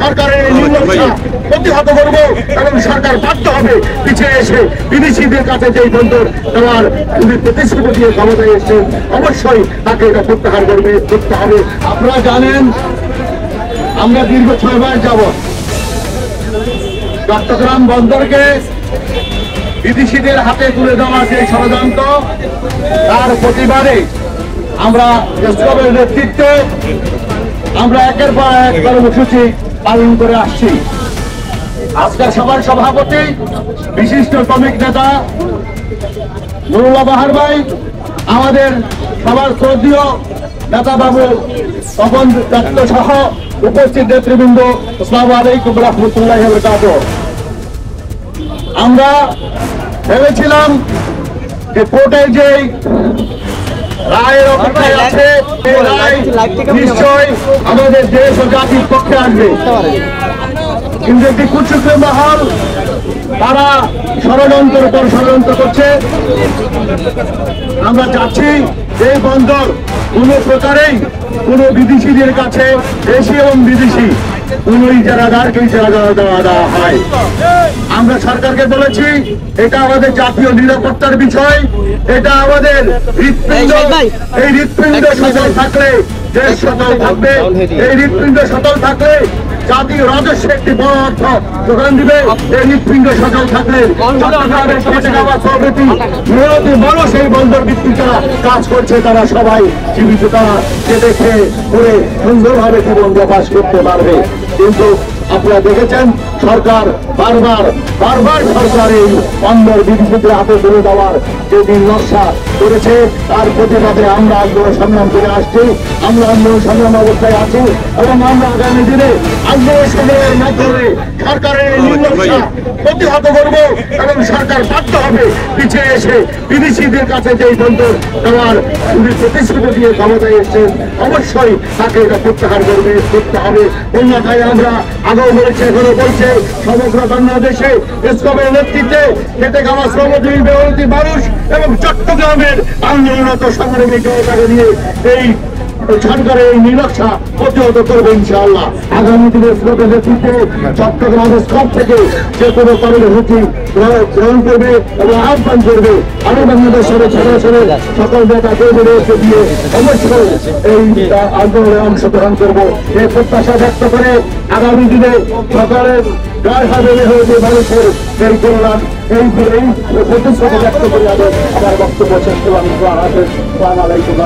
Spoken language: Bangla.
সরকারের নির্লজ্জতা প্রতিহত করব এবং সরকার বাধ্য হবে পিছিয়ে এসে বিদেশিদের কাছে যে বন্দর দেওয়ার প্রতিশ্রুতি দিয়ে ক্ষমতায় এসেছেন অবশ্যই তাকে এটা প্রত্যাহার করতে হবে। আপনারা জানেন আমরা দীর্ঘ 6 মাস যাবৎ চট্টগ্রাম বন্দরকে বিদেশিদের হাতে তুলে দেওয়ার যে ষড়যন্ত্র তার প্রতিবাদে আমরা এসবের নেতৃত্বে আমরা একের পর এক কর্মসূচি পালন করে আসছি। আজকের সভার সভাপতি বিশিষ্ট শ্রমিক নেতা নুরুল্লাহ বাহার ভাই, আমাদের সবার শ্রদ্ধেয় নেতা বাবু তপন দত্ত সহ উপস্থিত নেতৃবৃন্দ, আসসালামু আলাইকুম ওয়া রাহমাতুল্লাহি ওয়া বারাকাতুহু। আমরা ভেবেছিলাম যে কোর্টের যে রায়ের অপেক্ষায় আছে নিশ্চয় আমাদের দেশ ও জাতির পক্ষে আসবে, কিন্তু একটি কুচক্রী মহল তারা ষড়যন্ত্রের উপর ষড়যন্ত্র করছে। আমরা চাচ্ছি এই বন্দর কোনো প্রকারেই কোনো বিদেশিদের কাছে, দেশি এবং বিদেশি কোন ইজারাদারকে ইজারা দেওয়া হয়। আমরা সরকারকে বলেছি এটা আমাদের জাতীয় নিরাপত্তার বিষয়, এটা আমাদের হৃৎপিণ্ড, এই হৃৎপিণ্ড সচল থাকলে দেশ সচল থাকবে, এই হৃৎপিণ্ড সচল থাকলে জাতীয় রাজস্ব একটি বড় অর্থ যোগান দিবে। এই হৃৎপিণ্ড সচল থাকলে মানুষ এই বন্দর ভিত্তিক যারা কাজ করছে তারা সবাই জীবিত, তারা দেখে করে সুন্দরভাবে জীবন প্রকাশ করতে পারবে। কিন্তু আপনারা দেখেছেন সরকার বারবার সরকার এই বন্দর বিদেশিদের হাতে তুলে দেওয়ার যে নকশা করেছে তার প্রতিবাদে আমরা আন্দোলন সংগ্রাম করে আসছি। আমরা আন্দোলন সংগ্রাম অবস্থায় আছি এবং আমরা আগামী দিনে আন্দোলন সংগ্রামের মাধ্যমে সরকারের নির্লজ্জতা প্রতিহত করব এবং সরকার বাধ্য হবে পিছিয়ে এসে বিদেশিদের কাছে যে বন্দর দেওয়ার প্রতিশ্রুতি দিয়ে ক্ষমতায় এসেছেন অবশ্যই তাকে এটা প্রত্যাহার করতে হবে। অন্যথায় আমরা আগেও বলেছি এখনো বলছে সমগ্র বাংলাদেশে এসবের নেতৃত্বে খেটে খাওয়া শ্রমজীবী মেহনতি মানুষ এবং চট্টগ্রামের আন্দোলনরত সংগ্রামী জনতাকে নিয়ে এই সরকারের এই নিরক্ষা প্রতিহত করবে ইনশাআল্লাহ। আগামী দিনের স্রোতের নেতৃত্বে চট্টগ্রামের সব থেকে যে কোনো কর্মসূচি গ্রহণ করবে এবং আহ্বান করবে। আমি বাংলাদেশের সরাসরি সকল নেতা কর্মীদেরকে দিয়ে অবশ্যই এই আন্দোলনে অংশগ্রহণ করবো এই প্রত্যাশা ব্যক্ত করে আগামী দিনে সরকারের গায়ে হাজারে হয়েছে মানুষের এই কল্যাণ এই প্রতিশ্রুতি ব্যক্ত করে আমার বক্তব্য শেষ করলাম। আসসালামু আলাইকুম।